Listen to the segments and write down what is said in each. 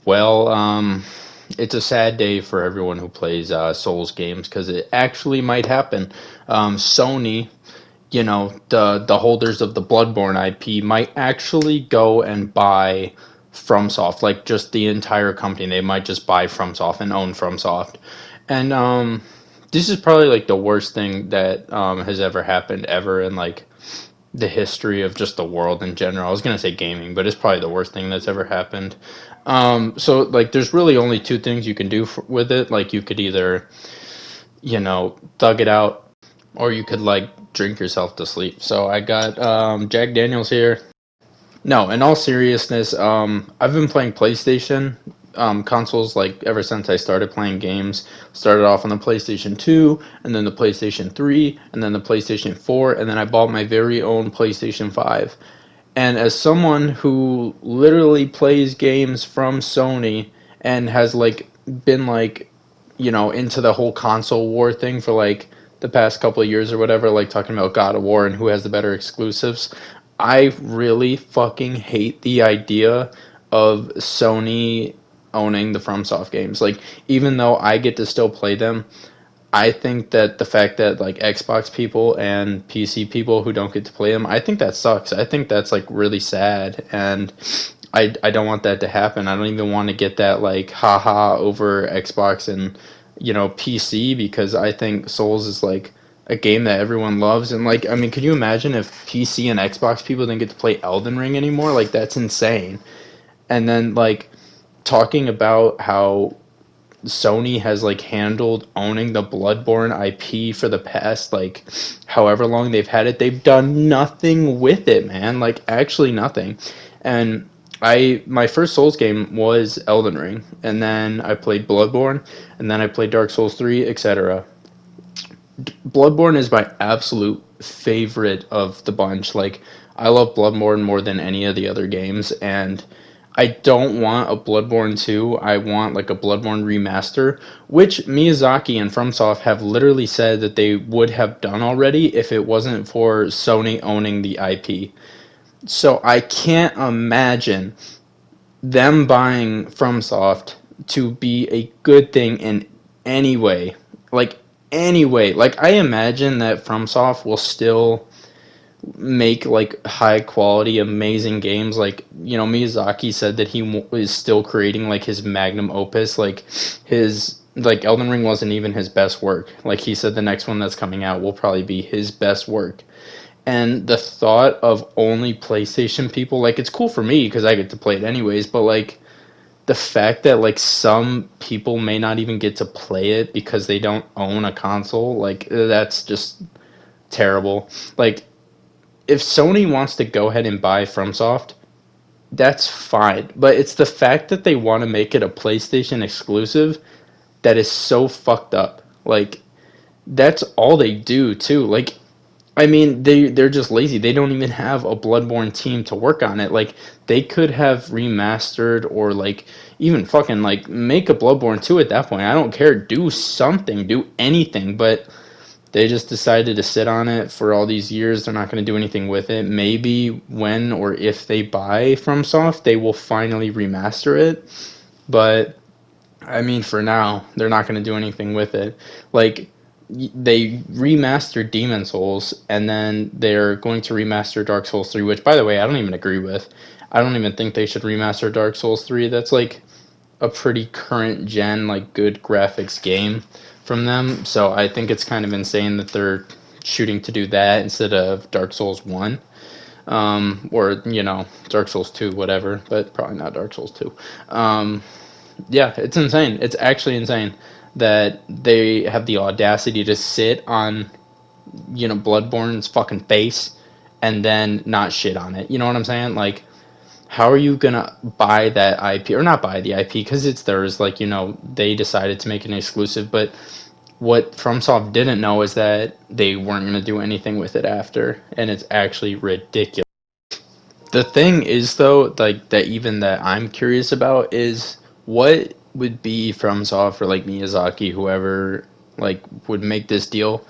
Well, it's a sad day for everyone who plays Souls games because it actually might happen. Sony, the holders of the Bloodborne IP, might actually go and buy FromSoft, like just the entire company. They might just buy FromSoft and own FromSoft, and this is probably like the worst thing that has ever happened ever in like the history of just the world in general. I was gonna say gaming, but it's probably the worst thing that's ever happened. So like, there's really only two things you can do with it. Like, you could either, thug it out, or you could like drink yourself to sleep. So I got Jack Daniels here. No, in all seriousness, I've been playing PlayStation consoles like ever since I started playing games. Started off on the PlayStation 2, and then the PlayStation 3, and then the PlayStation 4, and then I bought my very own PlayStation 5. And as someone who literally plays games from Sony and has like been like, into the whole console war thing for like the past couple of years or whatever, like talking about God of War and who has the better exclusives, I really fucking hate the idea of Sony owning the FromSoft games. Like, even though I get to still play them, I think that the fact that like Xbox people and PC people who don't get to play them, I think that sucks. I think that's like really sad, and I don't want that to happen. I don't even want to get that like haha over Xbox and PC, because I think Souls is like a game that everyone loves. And like, I mean, could you imagine if PC and Xbox people didn't get to play Elden Ring anymore? Like, that's insane. And then like talking about how Sony has like handled owning the Bloodborne IP for the past like however long they've had it. They've done nothing with it, man. Like, actually nothing. And my first Souls game was Elden Ring, and then I played Bloodborne, and then I played Dark Souls 3, etc. Bloodborne is my absolute favorite of the bunch. Like, I love Bloodborne more than any of the other games, and I don't want a Bloodborne 2. I want like a Bloodborne remaster, which Miyazaki and FromSoft have literally said that they would have done already if it wasn't for Sony owning the IP. So I can't imagine them buying FromSoft to be a good thing in any way. Like, any way. Like, I imagine that FromSoft will still make like high quality amazing games. Like, Miyazaki said that he is still creating like his magnum opus. Like, his like Elden Ring wasn't even his best work. Like, he said the next one that's coming out will probably be his best work. And the thought of only PlayStation people, like, it's cool for me because I get to play it anyways, but like the fact that like some people may not even get to play it because they don't own a console, like, that's just terrible. Like, if Sony wants to go ahead and buy FromSoft, that's fine. But it's the fact that they want to make it a PlayStation exclusive that is so fucked up. Like, that's all they do too. Like, I mean, they're just lazy. They don't even have a Bloodborne team to work on it. Like, they could have remastered or like even fucking like make a Bloodborne 2 at that point. I don't care. Do something. Do anything. But they just decided to sit on it for all these years. They're not going to do anything with it. Maybe when or if they buy FromSoft, they will finally remaster it. But I mean, for now, they're not going to do anything with it. Like, they remastered Demon Souls, and then they're going to remaster Dark Souls 3, which, by the way, I don't even agree with. I don't even think they should remaster Dark Souls 3. That's like a pretty current gen, like, good graphics game from them. So I think it's kind of insane that they're shooting to do that instead of Dark Souls 1. Or, Dark Souls 2, whatever, but probably not Dark Souls 2. Yeah, it's insane. It's actually insane that they have the audacity to sit on, Bloodborne's fucking face and then not shit on it. You know what I'm saying? Like, how are you gonna buy that IP, or not buy the IP because it's theirs? Like, they decided to make an exclusive, but what FromSoft didn't know is that they weren't gonna do anything with it after, and it's actually ridiculous. The thing is, though, like, that I'm curious about is what would be FromSoft or like Miyazaki, whoever like would make this deal.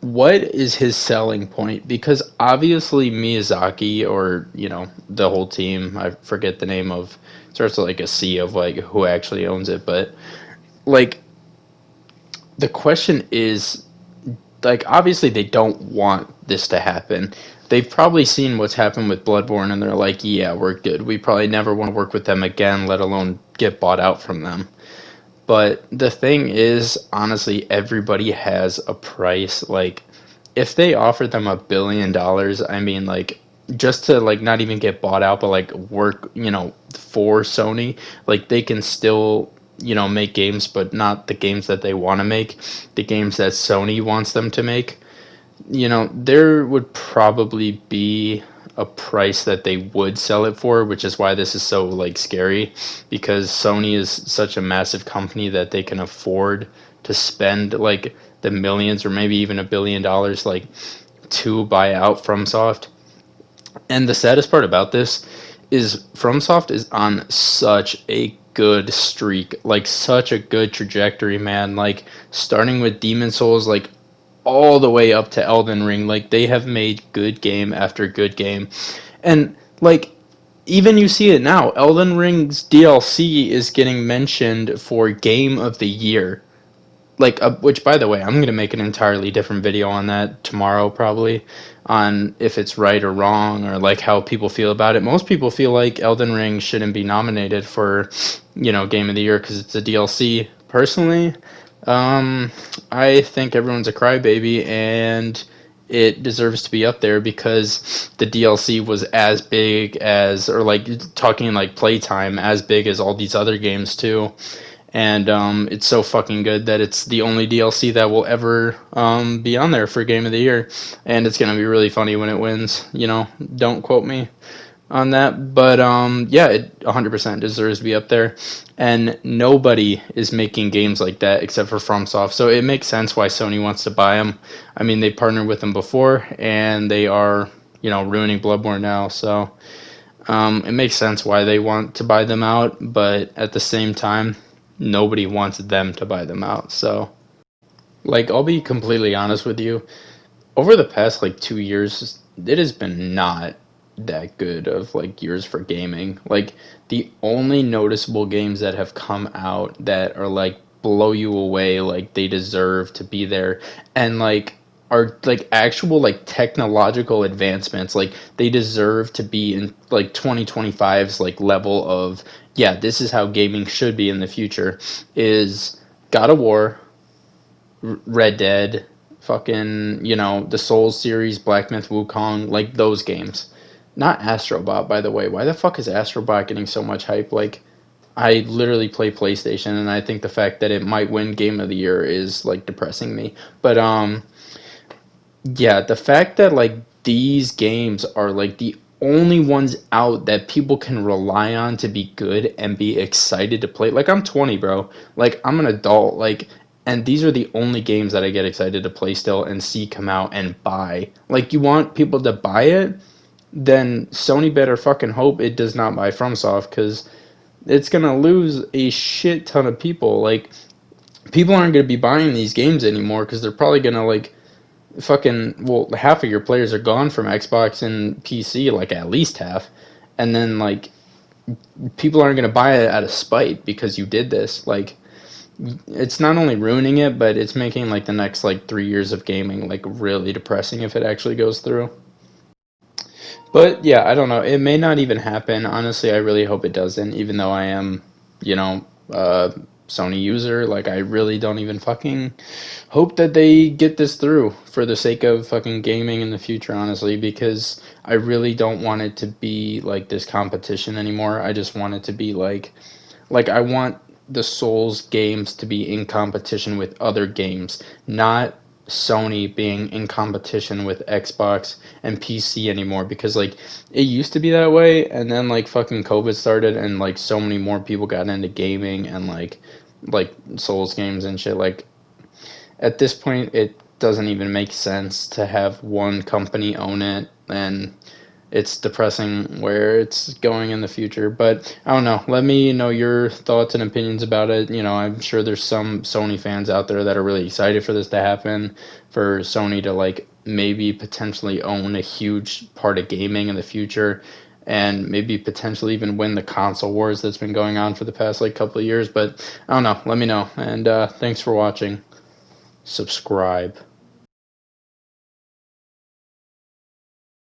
what is his selling point? Because obviously Miyazaki, or the whole team, I forget the name of, starts with like a C of like who actually owns it, but like the question is, like, obviously they don't want this to happen. They've probably seen what's happened with Bloodborne and they're like, yeah, we're good. We probably never want to work with them again, let alone get bought out from them. But the thing is, honestly, everybody has a price. Like, if they offered them $1 billion, I mean, like, just to like not even get bought out, but like work, for Sony, like they can still, make games, but not the games that they want to make, the games that Sony wants them to make. There would probably be a price that they would sell it for, which is why this is so like scary, because Sony is such a massive company that they can afford to spend like the millions or maybe even $1 billion like to buy out FromSoft. And the saddest part about this is FromSoft is on such a good streak, like such a good trajectory, man. Like starting with Demon Souls, like all the way up to Elden Ring. Like they have made good game after good game. And like even you see it now, Elden Ring's DLC is getting mentioned for Game of the Year. Like which by the way, I'm going to make an entirely different video on that tomorrow probably, on if it's right or wrong or like how people feel about it. Most people feel like Elden Ring shouldn't be nominated for, Game of the Year because it's a DLC. Personally, I think everyone's a crybaby and it deserves to be up there because the DLC was as big as, or like talking like playtime, as big as all these other games too. And it's so fucking good that it's the only DLC that will ever be on there for Game of the Year. And it's going to be really funny when it wins. Don't quote me on that. But yeah, it 100% deserves to be up there. And nobody is making games like that except for FromSoft. So it makes sense why Sony wants to buy them. I mean, they partnered with them before, and they are, ruining Bloodborne now. So it makes sense why they want to buy them out. But at the same time, nobody wants them to buy them out. So, like, I'll be completely honest with you. Over the past like 2 years, it has been not that good of like years for gaming. Like the only noticeable games that have come out that are like blow you away, like they deserve to be there, and like are like actual like technological advancements, like they deserve to be in like 2025's like level of, yeah, this is how gaming should be in the future, is God of War, Red Dead, fucking, the Souls series, Black Myth Wukong, like those games. Not Astrobot, by the way. Why the fuck is Astrobot getting so much hype? Like, I literally play PlayStation, and I think the fact that it might win Game of the Year is like depressing me. But yeah, the fact that like these games are like the only ones out that people can rely on to be good and be excited to play. Like I'm 20, bro. Like I'm an adult. Like, and these are the only games that I get excited to play still and see come out and buy. Like you want people to buy it, then Sony better fucking hope it does not buy FromSoft, because it's gonna lose a shit ton of people. Like people aren't gonna be buying these games anymore because they're probably gonna like fucking, well, half of your players are gone from Xbox and PC, like at least half, and then like people aren't going to buy it out of spite because you did this. Like it's not only ruining it, but it's making like the next like 3 years of gaming like really depressing if it actually goes through. But yeah, I don't know, it may not even happen. Honestly, I really hope it doesn't, even though I am, you know uh Sony user. Like I really don't even fucking hope that they get this through for the sake of fucking gaming in the future, honestly, because I really don't want it to be like this competition anymore. I just want it to be like I want the Souls games to be in competition with other games, not Sony being in competition with Xbox and PC anymore, because like it used to be that way, and then like fucking COVID started and like so many more people got into gaming and like Souls games and shit. Like at this point it doesn't even make sense to have one company own it. And it's depressing where it's going in the future. But I don't know. Let me know your thoughts and opinions about it. I'm sure there's some Sony fans out there that are really excited for this to happen, for Sony to like maybe potentially own a huge part of gaming in the future, and maybe potentially even win the console wars that's been going on for the past like couple of years. But I don't know. Let me know. And thanks for watching. Subscribe.